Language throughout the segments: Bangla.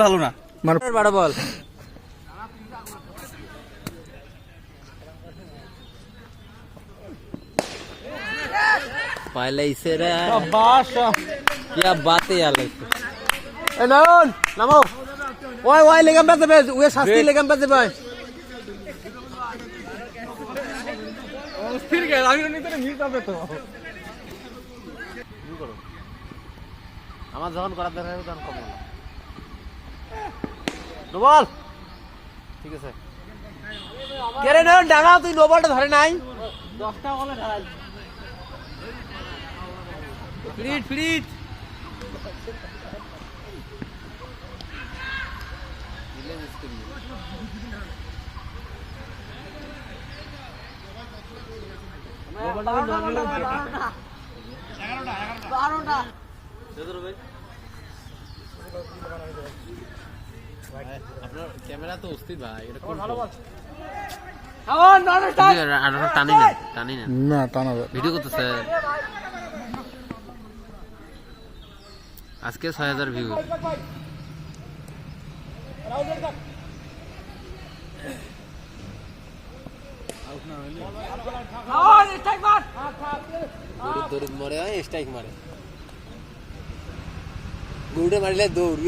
ভালো না মানে বড় বল পাইলাইছে রে শাবাশ কি বাত है यार এ নয়ন নামো ওই ওই লেগাম বাজে ওই শাস্তি লেগাম বাজে ভাই স্থির গেল আমি নিতে মিস হবে তো আমার যখন করার দরকার তখন কম হলো নো বল ঠিক আছে কে রে নয়ন ডাঙা তুই নো বলটা ধরে নাই 10টা বলে ঢাল ফ্রিট ফ্রিট আপনার ক্যামেরা তো অস্থির ভাই এটা কোন টানি না না টানা ভিডিও করতেছে আজকে 6000 ভিউ দৌড় মারে স্ট্রাইক মারে দৌড়ে মারলে দৌড়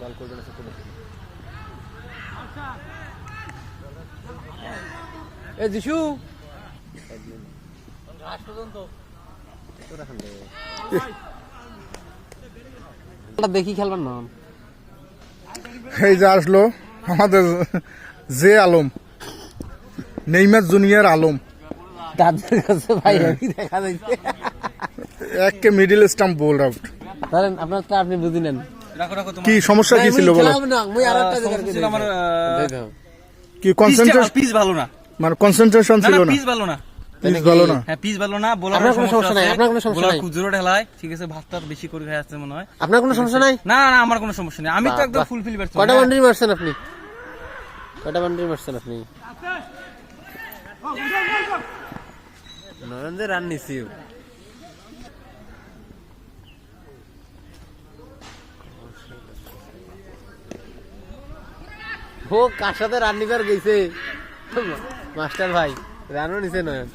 বল করবে না এ যিশু দেখি খেলবার না এই যে আসলো আমাদের যে আলম নেইমার জুনিয়র আলম দাদার কাছে ভাই কি দেখা যাচ্ছে একে মিডল স্টাম্প বোল্ড আউট ধরেন আপনার তো আপনি বুঝি নেন রাখো রাখো তোমার কি সমস্যা কি ছিল বলো আমার কি কনসেন্ট্রেশন পিচ ভালো না মানে কনসেন্ট্রেশন না ছিল না পিচ ভালো না পিচ ভালো না হ্যাঁ পিচ ভালো না বোলার আপনার কোনো সমস্যা নাই আপনার কোনো সমস্যা নাই খুব জোরে ঢালায় ঠিক আছে ভাতটা বেশি করে খায় আসছে মনে হয় আপনার কোনো সমস্যা নাই না না আমার কোনো সমস্যা নেই আমি তো একদম ফুলফিল ব্যাটসম্যান কয়টা বাউন্ডারি মারছেন আপনি কয়টা বাউন্ডারি মারছেন আপনি নরেন্দ্র রান নিছি ও কার সাথে রান নিবার গেছে মাস্টার ভাই রানও নিছে নয়ন